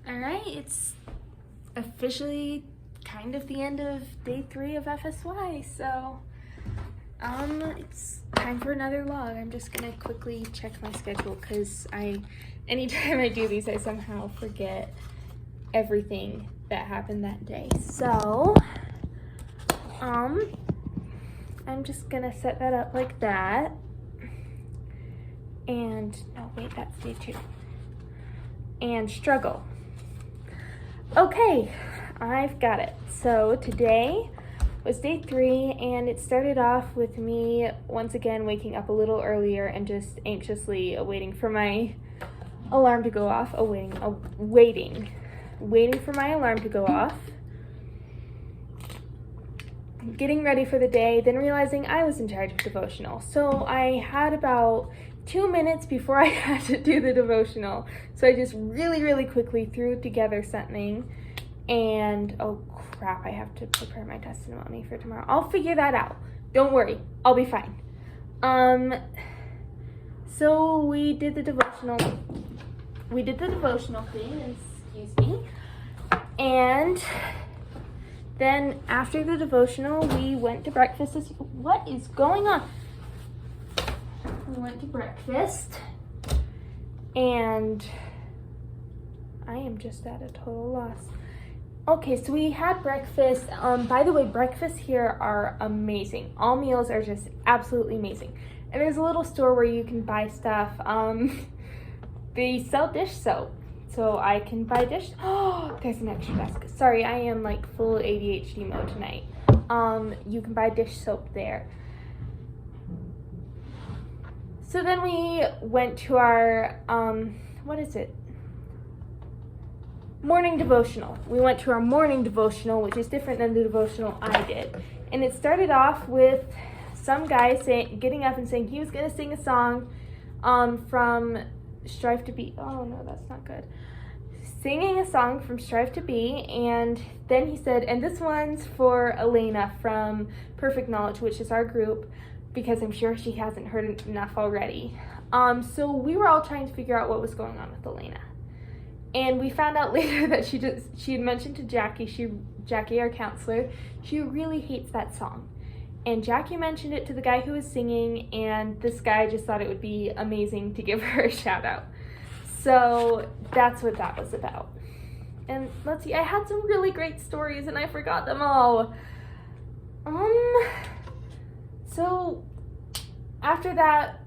All right, it's officially kind of the end of day 3 of FSY, so it's time for another log. I'm just gonna quickly check my schedule because anytime I do these, I somehow forget everything that happened that day. So I'm just gonna set that up like that. And no, wait, that's day 2. And struggle. Okay, I've got it. So today was day 3, and it started off with me once again waking up a little earlier and just anxiously waiting for my alarm to go off. Waiting for my alarm to go off. Getting ready for the day, then realizing I was in charge of devotional. So I had about 2 minutes before I had to do the devotional. So I just really quickly threw together something, and oh crap, I have to prepare my testimony for tomorrow. I'll figure that out. Don't worry, I'll be fine. So we did the devotional thing, excuse me. And then after the devotional, we went to breakfast. What is going on? We went to breakfast, and I am just at a total loss. Okay, so we had breakfast. By the way, breakfasts here are amazing. All meals are just absolutely amazing. And there's a little store where you can buy stuff. They sell dish soap, so I can buy dish. Oh, there's an extra desk. Sorry, I am like full ADHD mode tonight. You can buy dish soap there. So then we went to our, morning devotional. We went to our morning devotional, which is different than the devotional I did. And it started off with some guy getting up and saying he was going to sing a song from Strive to Be. Oh no, that's not good. Singing a song from Strive to Be, and then he said, and this one's for Elena from Perfect Knowledge, which is our group, because I'm sure she hasn't heard it enough already. So we were all trying to figure out what was going on with Elena. And we found out later that she had mentioned to Jackie, our counselor, she really hates that song. And Jackie mentioned it to the guy who was singing, and this guy just thought it would be amazing to give her a shout out. So that's what that was about. And let's see, I had some really great stories and I forgot them all. So after that,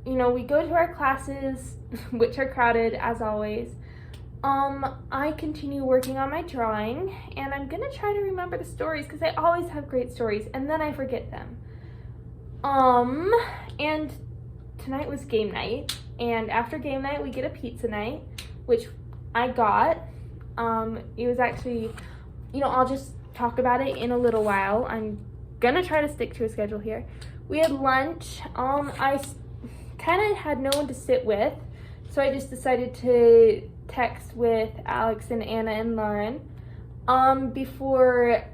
we go to our classes, which are crowded as always. I continue working on my drawing, and I'm gonna try to remember the stories because I always have great stories and then I forget them. And tonight was game night, and after game night we get a pizza night, which I got. It was actually, I'll just talk about it in a little while. I'm gonna try to stick to a schedule here. We had lunch. I kind of had no one to sit with, so I just decided to text with Alex and Anna and Lauren before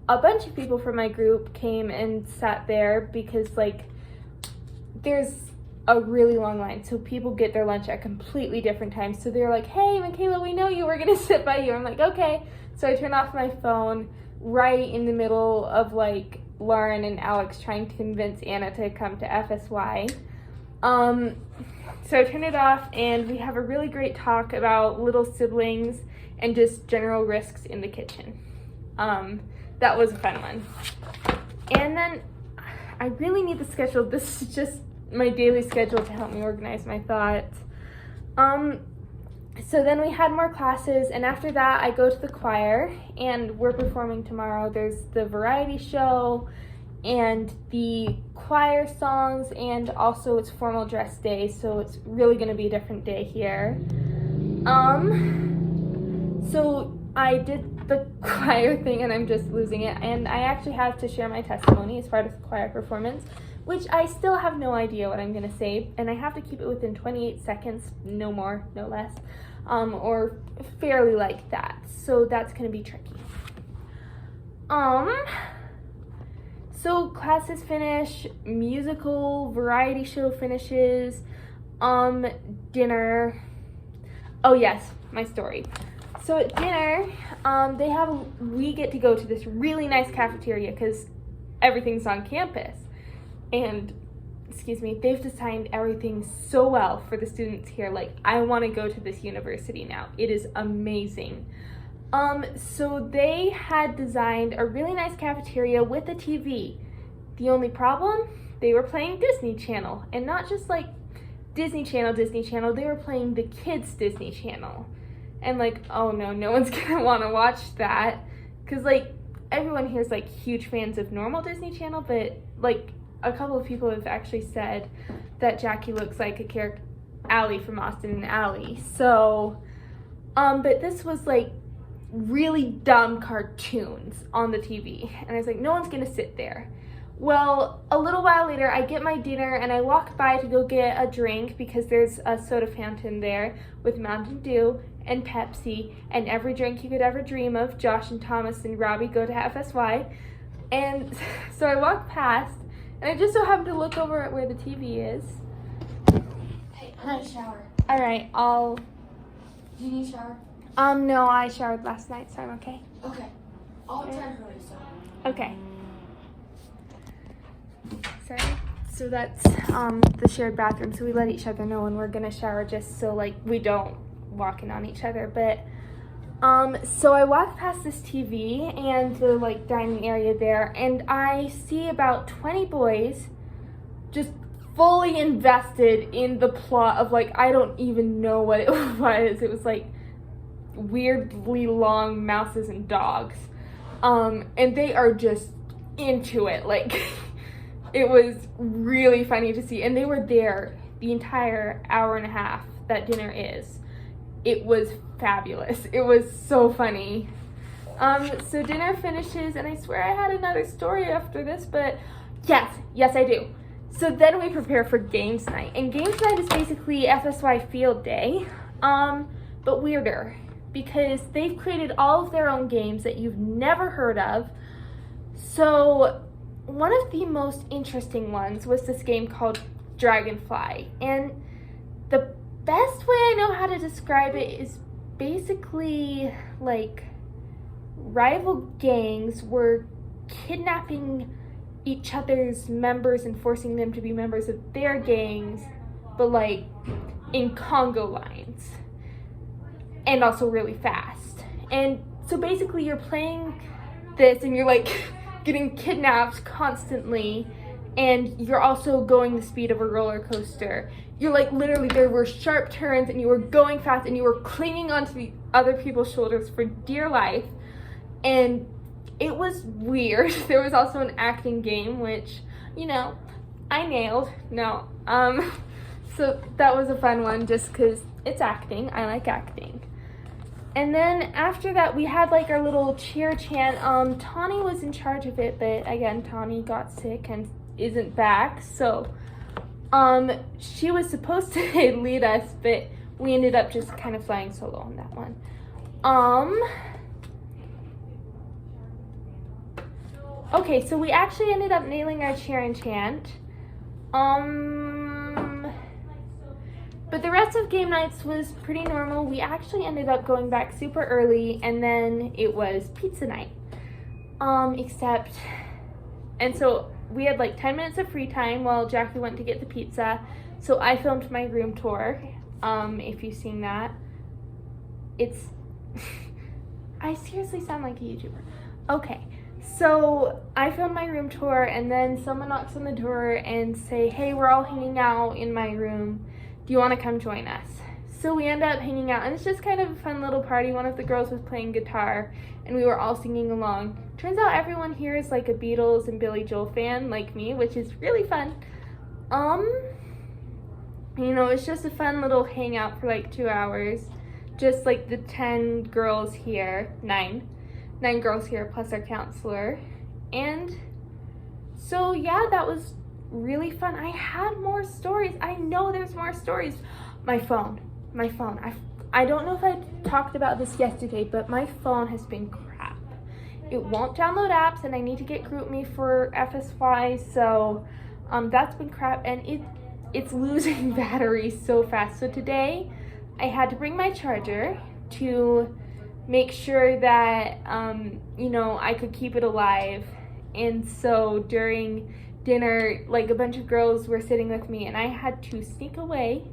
a bunch of people from my group came and sat there, because there's a really long line, so people get their lunch at completely different times. So they're like, hey Michaela, we know you, we're gonna sit by you. I'm like, okay. So I turn off my phone right in the middle of Lauren and Alex trying to convince Anna to come to FSY. So I turn it off, and we have a really great talk about little siblings and just general risks in the kitchen. That was a fun one. And then I really need the schedule. This is just my daily schedule to help me organize my thoughts. So then we had more classes, and after that I go to the choir, and we're performing tomorrow. There's the variety show and the choir songs, and also it's formal dress day, so it's really going to be a different day here. So I did the choir thing, and I'm just losing it, and I actually have to share my testimony as part of the choir performance, which I still have no idea what I'm going to say, and I have to keep it within 28 seconds, no more, no less, or fairly like that, so that's going to be tricky. So classes finish, musical variety show finishes, dinner. Oh yes, my story. So at dinner, we get to go to this really nice cafeteria because everything's on campus. And, they've designed everything so well for the students here. Like, I want to go to this university now. It is amazing. So they had designed a really nice cafeteria with a TV. The only problem, they were playing Disney Channel, and not just like Disney Channel, they were playing the kids' Disney Channel. And like, oh no one's gonna want to watch that, because like everyone here is like huge fans of normal Disney Channel, but like a couple of people have actually said that Jackie looks like a character, Allie from Austin and Allie. So, but this was like really dumb cartoons on the TV, and I was like, no one's gonna sit there. Well, a little while later, I get my dinner and I walk by to go get a drink because there's a soda fountain there with Mountain Dew and Pepsi and every drink you could ever dream of. Josh and Thomas and Robbie go to FSY. And so I walk past and I just so happen to look over at where the TV is. Hey, I need a shower. All right, Do you need a shower? No, I showered last night, so I'm okay. Okay. I'll attend early, so. Okay. Sorry. So that's the shared bathroom. So we let each other know when we're gonna shower, just so like we don't walk in on each other. But so I walk past this TV and the like dining area there, and I see about 20 boys just fully invested in the plot of like, I don't even know what it was. It was like weirdly long mouses and dogs, and they are just into it. Like it was really funny to see, and they were there the entire hour and a half that dinner is. It was fabulous. It was so funny. So dinner finishes, and I swear I had another story after this, but yes I do. So then we prepare for games night, and games night is basically FSY field day, but weirder, because they've created all of their own games that you've never heard of. So one of the most interesting ones was this game called Dragonfly, and the best way I know how to describe it is basically like rival gangs were kidnapping each other's members and forcing them to be members of their gangs, but like in Congo lines, and also really fast. And so basically you're playing this and you're like getting kidnapped constantly, and you're also going the speed of a roller coaster. You're like, literally, there were sharp turns and you were going fast and you were clinging onto the other people's shoulders for dear life. And it was weird. There was also an acting game, which, you know, I nailed. No. So that was a fun one just because it's acting. I like acting. And then after that, we had like our little cheer chant. Tawny was in charge of it, but again, Tawny got sick and isn't back. So she was supposed to lead us, but we ended up just kind of flying solo on that one. Okay, so we actually ended up nailing our cheer and chant. But the rest of game nights was pretty normal. We actually ended up going back super early, and then it was pizza night. And so we had like 10 minutes of free time while Jackie went to get the pizza. So I filmed my room tour. If you've seen that, it's, I seriously sound like a YouTuber. Okay, so I filmed my room tour, and then someone knocks on the door and say, hey, we're all hanging out in my room. Do you want to come join us? So we end up hanging out, and it's just kind of a fun little party. One of the girls was playing guitar, and we were all singing along. Turns out everyone here is like a Beatles and Billy Joel fan, like me, which is really fun. You know, it's just a fun little hangout for like 2 hours. Just like the 10 girls here, 9 girls here plus our counselor. And so yeah, that was really fun. I had more stories. I know there's more stories. My phone. I don't know if I talked about this yesterday, but my phone has been crap. It won't download apps, and I need to get GroupMe for FSY, so that's been crap, and it's losing battery so fast. So today I had to bring my charger to make sure that, you know, I could keep it alive. And so during dinner, like a bunch of girls were sitting with me and I had to sneak away,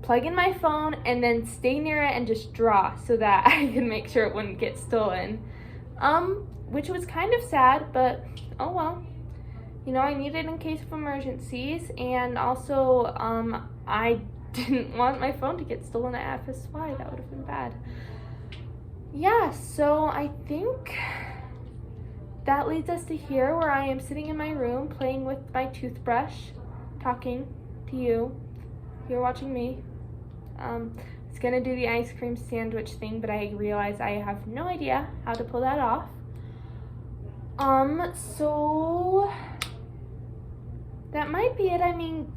plug in my phone, and then stay near it and just draw so that I could make sure it wouldn't get stolen. Which was kind of sad, but oh well. You know, I need it in case of emergencies, and also, I didn't want my phone to get stolen at FSY. That would have been bad. Yeah, so I think that leads us to here, where I am sitting in my room playing with my toothbrush, talking to you. You're watching me. I was gonna do the ice cream sandwich thing, but I realized I have no idea how to pull that off. So that might be it. I mean,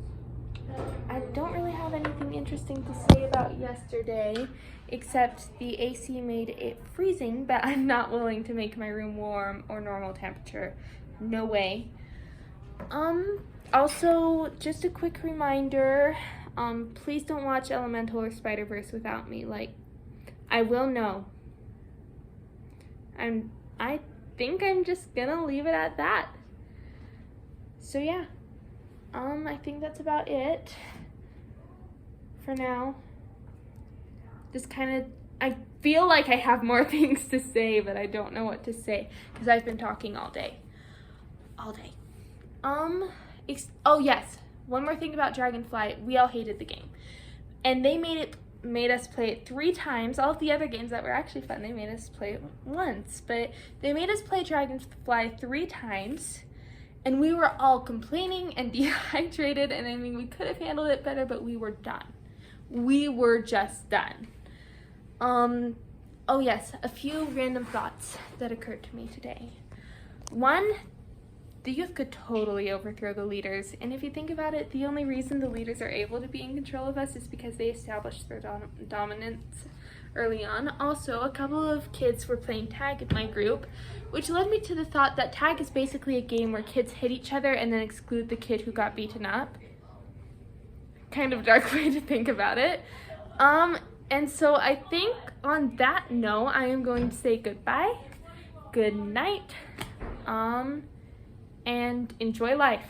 I don't really have anything interesting to say about yesterday, except the AC made it freezing, but I'm not willing to make my room warm or normal temperature. No way. Also, just a quick reminder, please don't watch Elemental or Spider-Verse without me. Like, I will know. I think I'm just gonna leave it at that. So yeah, I think that's about it for now. Just I feel like I have more things to say, but I don't know what to say because I've been talking all day. Oh yes, one more thing about Dragonfly. We all hated the game, and they made us play it 3 times. All of the other games that were actually fun, they made us play it once, but they made us play Dragonfly 3 times, and we were all complaining and dehydrated, and I mean, we could have handled it better, but we were done. We were just done. Oh yes, a few random thoughts that occurred to me today. One, the youth could totally overthrow the leaders, and if you think about it, the only reason the leaders are able to be in control of us is because they established their dominance early on. Also, a couple of kids were playing tag in my group, which led me to the thought that tag is basically a game where kids hit each other and then exclude the kid who got beaten up. Kind of dark way to think about it. And so I think on that note, I am going to say goodbye, good night, and enjoy life.